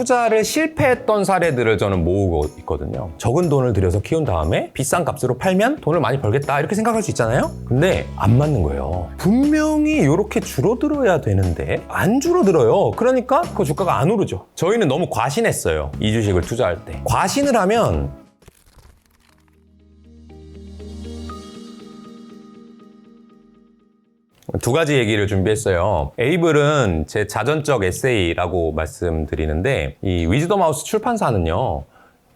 투자를 실패했던 사례들을 저는 모으고 있거든요. 적은 돈을 들여서 키운 다음에 비싼 값으로 팔면 돈을 많이 벌겠다 이렇게 생각할 수 있잖아요. 근데 안 맞는 거예요. 분명히 이렇게 줄어들어야 되는데 안 줄어들어요. 그러니까 그 주가가 안 오르죠. 저희는 너무 과신했어요. 이 주식을 투자할 때. 과신을 하면 두 가지 얘기를 준비했어요. 에이블은 제 자전적 에세이라고 말씀드리는데 이 위즈덤하우스 출판사는요.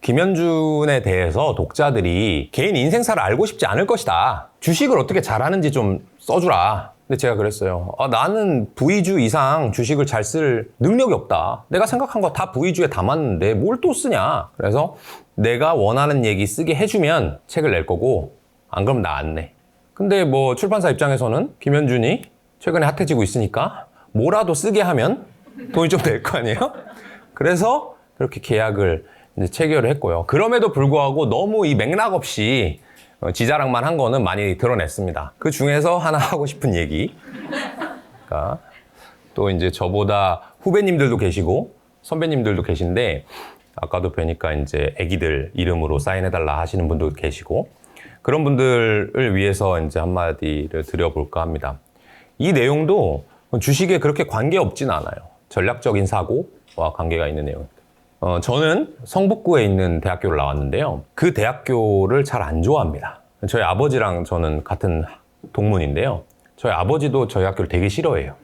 김현준에 대해서 독자들이 개인 인생사를 알고 싶지 않을 것이다. 주식을 어떻게 잘하는지 좀 써주라. 근데 제가 그랬어요. 나는 V주 이상 주식을 잘 쓸 능력이 없다. 내가 생각한 거 다 V주에 담았는데 뭘 또 쓰냐. 그래서 내가 원하는 얘기 쓰게 해주면 책을 낼 거고 안 그럼 나 안 내. 근데 뭐 출판사 입장에서는 김현준이 최근에 핫해지고 있으니까 뭐라도 쓰게 하면 돈이 좀 될 거 아니에요? 그래서 그렇게 계약을 이제 체결을 했고요. 그럼에도 불구하고 너무 이 맥락 없이 지자랑만 한 거는 많이 드러냈습니다. 그 중에서 하나 하고 싶은 얘기. 그러니까 또 이제 저보다 후배님들도 계시고 선배님들도 계신데 아까도 뵈니까 이제 애기들 이름으로 사인해달라 하시는 분도 계시고 그런 분들을 위해서 이제 한마디를 드려볼까 합니다. 이 내용도 주식에 그렇게 관계없진 않아요. 전략적인 사고와 관계가 있는 내용입니다. 저는 성북구에 있는 대학교를 나왔는데요. 그 대학교를 잘 안 좋아합니다. 저희 아버지랑 저는 같은 동문인데요. 저희 아버지도 저희 학교를 되게 싫어해요.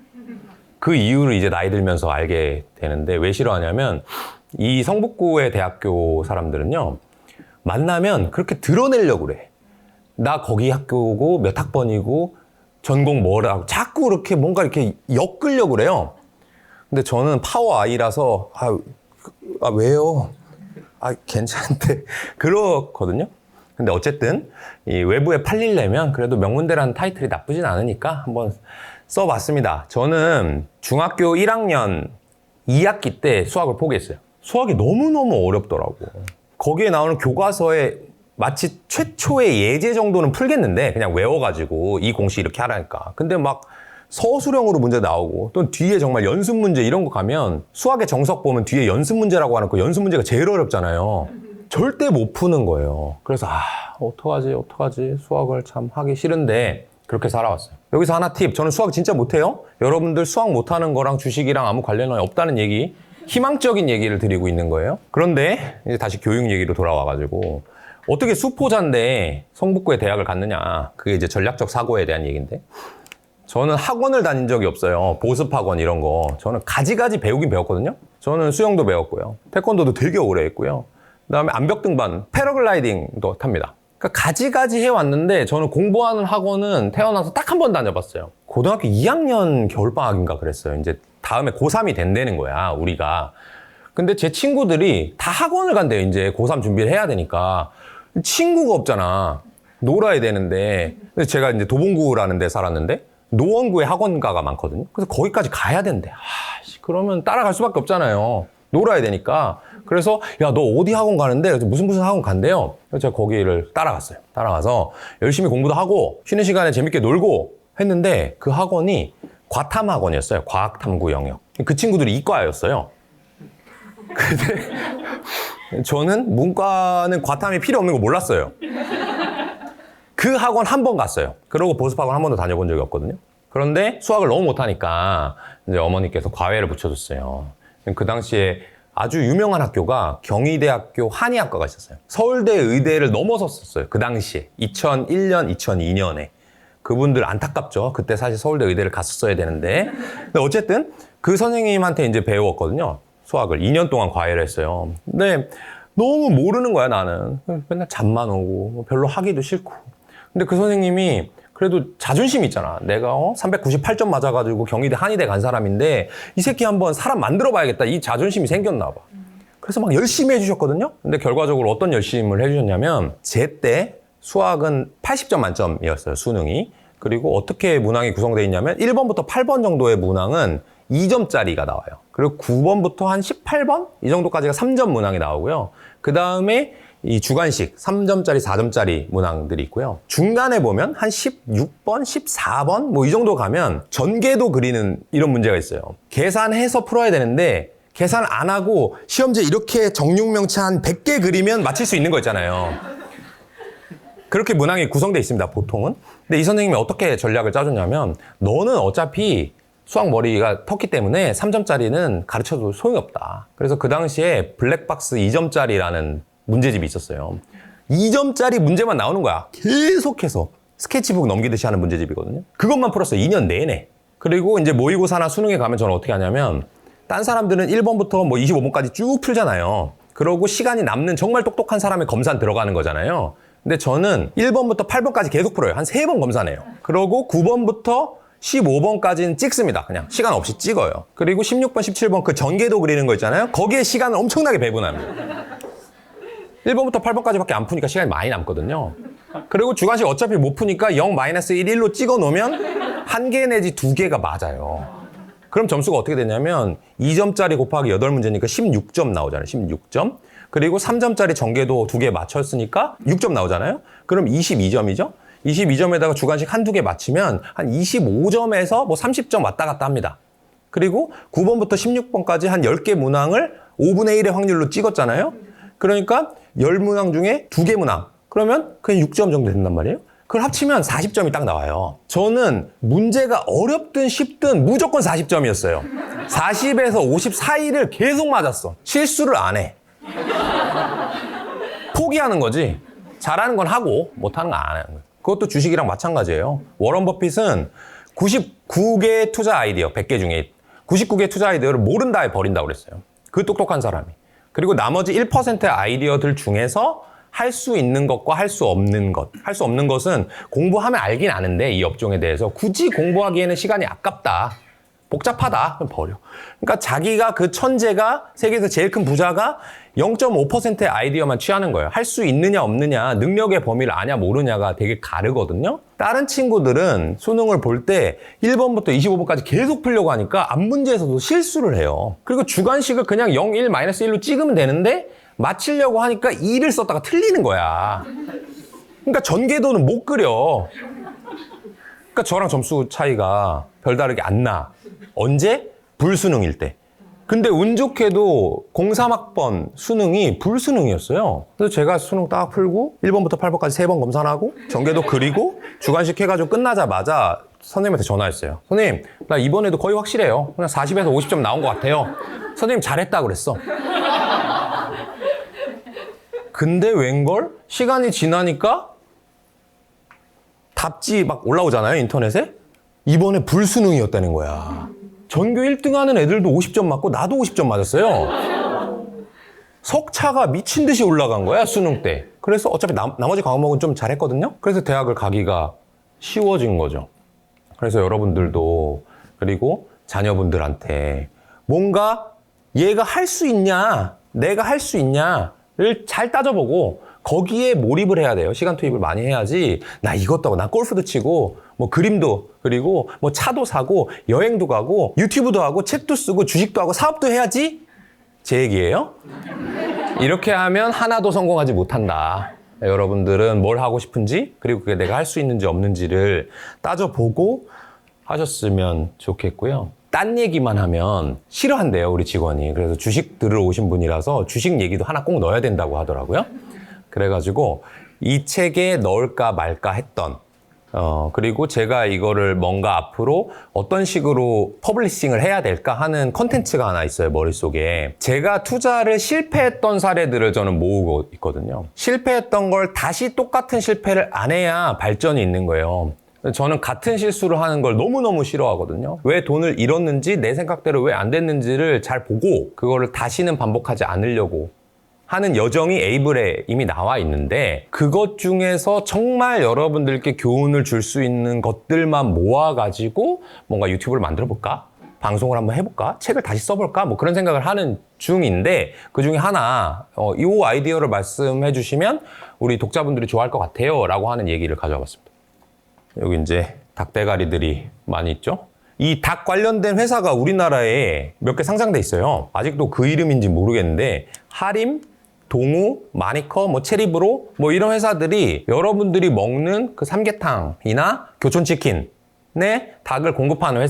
그 이유를 이제 나이 들면서 알게 되는데 왜 싫어하냐면 이 성북구의 대학교 사람들은요. 만나면 그렇게 드러내려고 그래. 나 거기 학교고 몇 학번이고 전공 뭐라고 자꾸 그렇게 뭔가 이렇게 엮으려고 그래요. 근데 저는 파워 아이라서 왜요? 괜찮은데 그렇거든요. 근데 어쨌든 이 외부에 팔리려면 그래도 명문대라는 타이틀이 나쁘진 않으니까 한번 써봤습니다. 저는 중학교 1학년 2학기 때 수학을 포기했어요. 수학이 너무너무 어렵더라고. 거기에 나오는 교과서에 마치 최초의 예제 정도는 풀겠는데 그냥 외워가지고 이 공식 이렇게 하라니까. 근데 막 서술형으로 문제 나오고 또 뒤에 정말 연습 문제 이런 거 가면 수학의 정석 보면 뒤에 연습 문제라고 하는 거 연습 문제가 제일 어렵잖아요. 절대 못 푸는 거예요. 그래서 어떡하지 수학을 참 하기 싫은데 그렇게 살아왔어요. 여기서 하나 팁. 저는 수학 진짜 못해요. 여러분들 수학 못하는 거랑 주식이랑 아무 관련이 없다는 얘기, 희망적인 얘기를 드리고 있는 거예요. 그런데 이제 다시 교육 얘기로 돌아와가지고 어떻게 수포자인데 성북구에 대학을 갔느냐. 그게 이제 전략적 사고에 대한 얘기인데 저는 학원을 다닌 적이 없어요. 보습학원 이런 거. 저는 가지가지 배우긴 배웠거든요. 저는 수영도 배웠고요. 태권도도 되게 오래 했고요. 그다음에 암벽 등반, 패러글라이딩도 탑니다. 그러니까 가지가지 해왔는데 저는 공부하는 학원은 태어나서 딱 한 번 다녀봤어요. 고등학교 2학년 겨울방학인가 그랬어요. 이제 다음에 고3이 된다는 거야, 우리가. 근데 제 친구들이 다 학원을 간대요. 이제 고3 준비를 해야 되니까. 친구가 없잖아. 놀아야 되는데. 근데 제가 이제 도봉구라는 데 살았는데 노원구에 학원가가 많거든요. 그래서 거기까지 가야 된대. 그러면 따라갈 수밖에 없잖아요. 놀아야 되니까. 그래서 야, 너 어디 학원 가는데? 무슨 학원 간대요. 그래서 제가 거기를 따라갔어요. 따라가서 열심히 공부도 하고 쉬는 시간에 재밌게 놀고 했는데 그 학원이 과탐 학원이었어요. 과학탐구 영역. 그 친구들이 이과였어요. 근데 저는 문과는 과탐이 필요 없는 거 몰랐어요. 그 학원 한 번 갔어요. 그러고 보습학원 한 번도 다녀본 적이 없거든요. 그런데 수학을 너무 못하니까 이제 어머니께서 과외를 붙여줬어요. 그 당시에 아주 유명한 학교가 경희대학교 한의학과가 있었어요. 서울대 의대를 넘어섰었어요. 그 당시에 2001년, 2002년에. 그분들 안타깝죠. 그때 사실 서울대 의대를 갔었어야 되는데. 근데 어쨌든 그 선생님한테 이제 배웠거든요. 수학을 2년 동안 과외를 했어요. 근데 너무 모르는 거야, 나는. 맨날 잠만 오고 별로 하기도 싫고. 근데 그 선생님이 그래도 자존심 있잖아. 내가 398점 맞아가지고 경희대 한의대 간 사람인데 이 새끼 한번 사람 만들어봐야겠다. 이 자존심이 생겼나 봐. 그래서 막 열심히 해주셨거든요. 근데 결과적으로 어떤 열심을 해주셨냐면 제 때 수학은 80점 만점이었어요. 수능이. 그리고 어떻게 문항이 구성되어 있냐면 1번부터 8번 정도의 문항은 2점짜리가 나와요. 그리고 9번부터 한 18번? 이 정도까지가 3점 문항이 나오고요. 그 다음에 이 주관식 3점짜리, 4점짜리 문항들이 있고요. 중간에 보면 한 16번, 14번 뭐 이 정도 가면 전개도 그리는 이런 문제가 있어요. 계산해서 풀어야 되는데 계산 안 하고 시험지에 이렇게 정육명치 한 100개 그리면 맞힐 수 있는 거 있잖아요. 그렇게 문항이 구성되어 있습니다, 보통은. 근데 이 선생님이 어떻게 전략을 짜줬냐면 너는 어차피 수학 머리가 텄기 때문에 3점짜리는 가르쳐도 소용이 없다. 그래서 그 당시에 블랙박스 2점짜리라는 문제집이 있었어요. 2점짜리 문제만 나오는 거야. 계속해서. 스케치북 넘기듯이 하는 문제집이거든요. 그것만 풀었어요. 2년 내내. 그리고 이제 모의고사나 수능에 가면 저는 어떻게 하냐면 딴 사람들은 1번부터 뭐 25번까지 쭉 풀잖아요. 그러고 시간이 남는 정말 똑똑한 사람의 검사는 들어가는 거잖아요. 근데 저는 1번부터 8번까지 계속 풀어요. 한 3번 검사네요. 그러고 9번부터 15번까지는 찍습니다. 그냥 시간 없이 찍어요. 그리고 16번, 17번 그 전개도 그리는 거 있잖아요. 거기에 시간을 엄청나게 배분합니다. 1번부터 8번까지밖에 안 푸니까 시간이 많이 남거든요. 그리고 주관식 어차피 못 푸니까 0-1, 1로 찍어 놓으면 1개 내지 2개가 맞아요. 그럼 점수가 어떻게 되냐면 2점짜리 곱하기 8문제니까 16점 나오잖아요. 16점. 그리고 3점짜리 전개도 2개 맞췄으니까 6점 나오잖아요. 그럼 22점이죠. 22점에다가 주관식 한두 개 맞히면 한 25점에서 뭐 30점 왔다 갔다 합니다. 그리고 9번부터 16번까지 한 10개 문항을 5분의 1의 확률로 찍었잖아요. 그러니까 10문항 중에 2개 문항. 그러면 그냥 6점 정도 된단 말이에요. 그걸 합치면 40점이 딱 나와요. 저는 문제가 어렵든 쉽든 무조건 40점이었어요. 40에서 50 사이를 계속 맞았어. 실수를 안 해. 포기하는 거지. 잘하는 건 하고 못하는 건 안 하는 거예요. 그것도 주식이랑 마찬가지예요. 워런 버핏은 99개의 투자 아이디어, 100개 중에 99개의 투자 아이디어를 모른다에 버린다고 그랬어요. 그 똑똑한 사람이. 그리고 나머지 1%의 아이디어들 중에서 할 수 있는 것과 할 수 없는 것. 할 수 없는 것은 공부하면 알긴 아는데 이 업종에 대해서 굳이 공부하기에는 시간이 아깝다. 복잡하다. 그럼 버려. 그러니까 자기가 그 천재가 세계에서 제일 큰 부자가 0.5%의 아이디어만 취하는 거예요. 할 수 있느냐 없느냐 능력의 범위를 아냐 모르냐가 되게 가르거든요. 다른 친구들은 수능을 볼 때 1번부터 25번까지 계속 풀려고 하니까 앞문제에서도 실수를 해요. 그리고 주관식을 그냥 0, 1, -1로 찍으면 되는데 맞히려고 하니까 2를 썼다가 틀리는 거야. 그러니까 전개도는 못 그려. 그러니까 저랑 점수 차이가 별다르게 안 나. 언제? 불수능일 때. 근데 운 좋게도 03학번 수능이 불수능이었어요. 그래서 제가 수능 딱 풀고 1번부터 8번까지 3번 검사하고 전개도 그리고 주관식 해가지고 끝나자마자 선생님한테 전화했어요. 선생님, 나 이번에도 거의 확실해요. 그냥 40에서 50점 나온 것 같아요. 선생님 잘했다 그랬어. 근데 웬걸? 시간이 지나니까 답지 막 올라오잖아요, 인터넷에. 이번에 불수능이었다는 거야. 전교 1등 하는 애들도 50점 맞고 나도 50점 맞았어요. 석차가 미친 듯이 올라간 거야, 수능 때. 그래서 어차피 나머지 과목은 좀 잘했거든요. 그래서 대학을 가기가 쉬워진 거죠. 그래서 여러분들도 그리고 자녀분들한테 뭔가 얘가 할 수 있냐, 내가 할 수 있냐를 잘 따져보고 거기에 몰입을 해야 돼요. 시간 투입을 많이 해야지. 나 이것도 하고, 나 골프도 치고, 뭐 그림도 그리고 뭐 차도 사고, 여행도 가고, 유튜브도 하고, 책도 쓰고, 주식도 하고, 사업도 해야지. 제 얘기예요. 이렇게 하면 하나도 성공하지 못한다. 여러분들은 뭘 하고 싶은지, 그리고 그게 내가 할 수 있는지 없는지를 따져보고 하셨으면 좋겠고요. 딴 얘기만 하면 싫어한대요, 우리 직원이. 그래서 주식 들으러 오신 분이라서 주식 얘기도 하나 꼭 넣어야 된다고 하더라고요. 그래가지고 이 책에 넣을까 말까 했던 그리고 제가 이거를 뭔가 앞으로 어떤 식으로 퍼블리싱을 해야 될까 하는 컨텐츠가 하나 있어요, 머릿속에. 제가 투자를 실패했던 사례들을 저는 모으고 있거든요. 실패했던 걸 다시 똑같은 실패를 안 해야 발전이 있는 거예요. 저는 같은 실수를 하는 걸 너무너무 싫어하거든요. 왜 돈을 잃었는지, 내 생각대로 왜 안 됐는지를 잘 보고 그거를 다시는 반복하지 않으려고 하는 여정이 에이블에 이미 나와 있는데, 그것 중에서 정말 여러분들께 교훈을 줄 수 있는 것들만 모아가지고 뭔가 유튜브를 만들어 볼까? 방송을 한번 해볼까? 책을 다시 써볼까? 뭐 그런 생각을 하는 중인데, 그 중에 하나 이 아이디어를 말씀해 주시면 우리 독자분들이 좋아할 것 같아요 라고 하는 얘기를 가져와 봤습니다. 여기 이제 닭대가리들이 많이 있죠? 이 닭 관련된 회사가 우리나라에 몇 개 상장돼 있어요. 아직도 그 이름인지 모르겠는데, 하림, 동우, 마니커, 뭐 체리브로 뭐 이런 회사들이 여러분들이 먹는 그 삼계탕이나 교촌치킨에 닭을 공급하는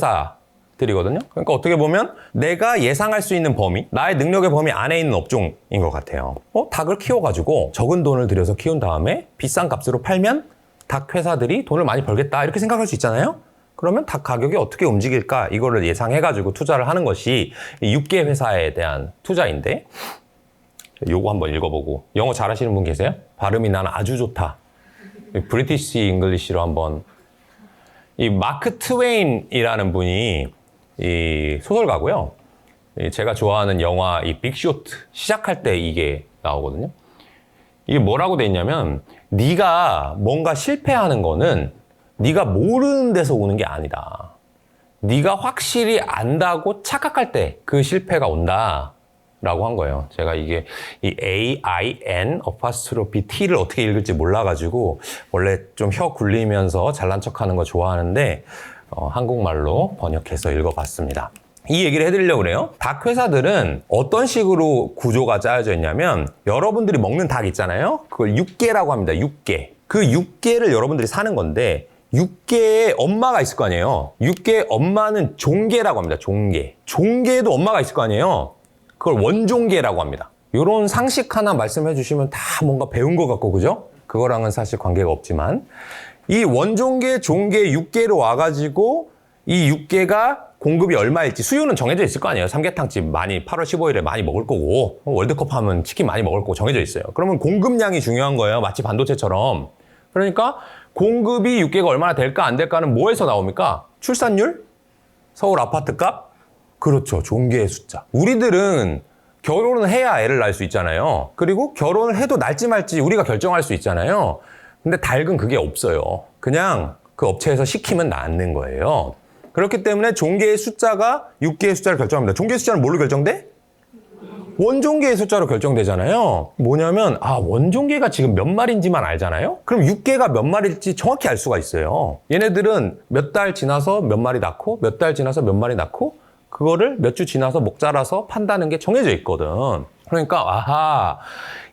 들이거든요. 그러니까 어떻게 보면 내가 예상할 수 있는 범위, 나의 능력의 범위 안에 있는 업종인 것 같아요. 닭을 키워가지고 적은 돈을 들여서 키운 다음에 비싼 값으로 팔면 닭 회사들이 돈을 많이 벌겠다 이렇게 생각할 수 있잖아요. 그러면 닭 가격이 어떻게 움직일까 이거를 예상해가지고 투자를 하는 것이 육계 회사에 대한 투자인데, 요거 한번 읽어보고. 영어 잘하시는 분 계세요? 발음이 나는 아주 좋다. 브리티시 잉글리시로 한번. 이 마크 트웨인이라는 분이 이 소설가고요. 제가 좋아하는 영화 이 빅쇼트 시작할 때 이게 나오거든요. 이게 뭐라고 돼 있냐면, 네가 뭔가 실패하는 거는 네가 모르는 데서 오는 게 아니다. 네가 확실히 안다고 착각할 때 그 실패가 온다 라고 한 거예요. 제가 이게 이 A-I-N apostrophe T를 어떻게 읽을지 몰라가지고 원래 좀 혀 굴리면서 잘난 척하는 거 좋아하는데 한국말로 번역해서 읽어봤습니다. 이 얘기를 해드리려고 그래요. 닭 회사들은 어떤 식으로 구조가 짜여져 있냐면, 여러분들이 먹는 닭 있잖아요. 그걸 육계라고 합니다. 육계. 그 육계를 여러분들이 사는 건데, 육계에 엄마가 있을 거 아니에요. 육계의 엄마는 종계라고 합니다. 종계. 종계에도 엄마가 있을 거 아니에요. 그걸 원종계라고 합니다. 이런 상식 하나 말씀해 주시면 다 뭔가 배운 것 같고, 그죠? 그거랑은 사실 관계가 없지만, 이 원종계, 종계, 육계로 와가지고 이 육계가 공급이 얼마일지, 수요는 정해져 있을 거 아니에요. 삼계탕집 많이 8월 15일에 많이 먹을 거고, 월드컵 하면 치킨 많이 먹을 거고 정해져 있어요. 그러면 공급량이 중요한 거예요. 마치 반도체처럼. 그러니까 공급이 육계가 얼마나 될까 안 될까는 뭐에서 나옵니까? 출산율? 서울 아파트값? 그렇죠. 종계의 숫자. 우리들은 결혼을 해야 애를 낳을 수 있잖아요. 그리고 결혼을 해도 낳지 말지 우리가 결정할 수 있잖아요. 근데 닭은 그게 없어요. 그냥 그 업체에서 시키면 낳는 거예요. 그렇기 때문에 종계의 숫자가 육계의 숫자를 결정합니다. 종계의 숫자는 뭘로 결정돼? 원종계의 숫자로 결정되잖아요. 뭐냐면 원종계가 지금 몇 마리인지만 알잖아요. 그럼 육계가 몇 마리일지 정확히 알 수가 있어요. 얘네들은 몇 달 지나서 몇 마리 낳고 몇 달 지나서 몇 마리 낳고 그거를 몇 주 지나서 목 자라서 판다는 게 정해져 있거든. 그러니까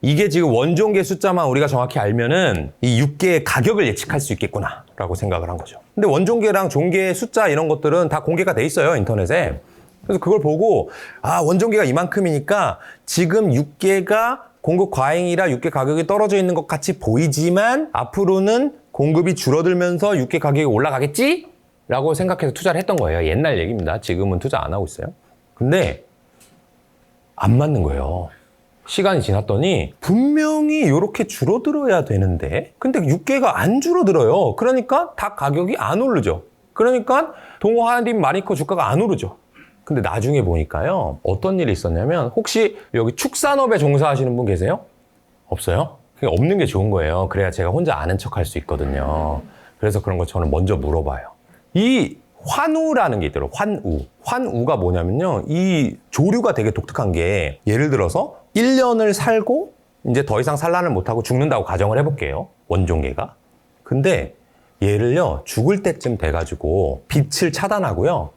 이게 지금 원종계 숫자만 우리가 정확히 알면은 이 육계의 가격을 예측할 수 있겠구나 라고 생각을 한 거죠. 근데 원종계랑 종계의 숫자 이런 것들은 다 공개가 돼 있어요, 인터넷에. 그래서 그걸 보고 원종계가 이만큼이니까 지금 육계가 공급 과잉이라 육계 가격이 떨어져 있는 것 같이 보이지만 앞으로는 공급이 줄어들면서 육계 가격이 올라가겠지? 라고 생각해서 투자를 했던 거예요. 옛날 얘기입니다. 지금은 투자 안 하고 있어요. 근데 안 맞는 거예요. 시간이 지났더니 분명히 이렇게 줄어들어야 되는데, 근데 육계가 안 줄어들어요. 그러니까 닭 가격이 안 오르죠. 그러니까 동호 할인 마니커 주가가 안 오르죠. 근데 나중에 보니까요, 어떤 일이 있었냐면, 혹시 여기 축산업에 종사하시는 분 계세요? 없어요? 그게 없는 게 좋은 거예요. 그래야 제가 혼자 아는 척 할 수 있거든요. 그래서 그런 거 저는 먼저 물어봐요. 이 환우라는 게 있더라고요. 환우. 환우가 뭐냐면요, 이 조류가 되게 독특한 게, 예를 들어서 1년을 살고 이제 더 이상 산란을 못하고 죽는다고 가정을 해볼게요. 원종계가. 근데 얘를요, 죽을 때쯤 돼가지고 빛을 차단하고요,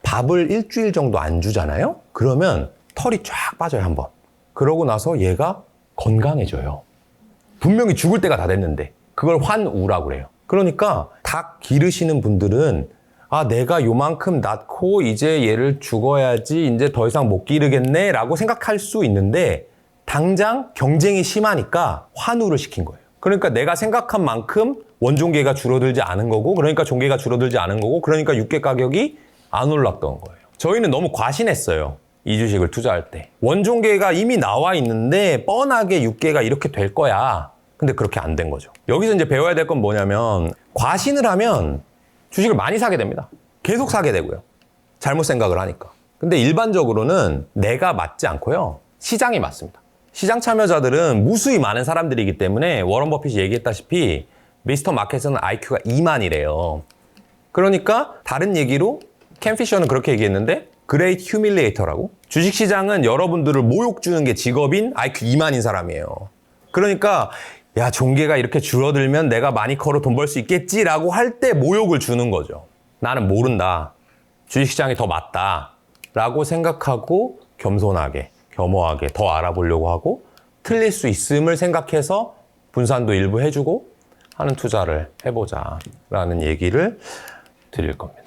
밥을 일주일 정도 안 주잖아요? 그러면 털이 쫙 빠져요, 한번. 그러고 나서 얘가 건강해져요. 분명히 죽을 때가 다 됐는데. 그걸 환우라고 그래요. 그러니까 닭 기르시는 분들은 내가 요만큼 낳고 이제 얘를 죽어야지, 이제 더 이상 못 기르겠네 라고 생각할 수 있는데, 당장 경쟁이 심하니까 환우를 시킨 거예요. 그러니까 내가 생각한 만큼 원종계가 줄어들지 않은 거고, 그러니까 종계가 줄어들지 않은 거고, 그러니까 육계 가격이 안 올랐던 거예요. 저희는 너무 과신했어요. 이 주식을 투자할 때. 원종계가 이미 나와 있는데 뻔하게 육계가 이렇게 될 거야. 근데 그렇게 안 된 거죠. 여기서 이제 배워야 될 건 뭐냐면, 과신을 하면 주식을 많이 사게 됩니다. 계속 사게 되고요. 잘못 생각을 하니까. 근데 일반적으로는 내가 맞지 않고요, 시장이 맞습니다. 시장 참여자들은 무수히 많은 사람들이기 때문에 워런 버핏이 얘기했다시피 미스터 마켓은 IQ가 2만이래요. 그러니까 다른 얘기로 켄 피셔는 그렇게 얘기했는데, 그레이트 휴밀리에이터라고, 주식시장은 여러분들을 모욕 주는 게 직업인 IQ 2만인 사람이에요. 그러니까 종계가 이렇게 줄어들면 내가 마니커로 돈 벌 수 있겠지라고 할 때 모욕을 주는 거죠. 나는 모른다. 주식시장이 더 맞다. 라고 생각하고 겸손하게, 겸허하게 더 알아보려고 하고, 틀릴 수 있음을 생각해서 분산도 일부 해주고 하는 투자를 해보자 라는 얘기를 드릴 겁니다.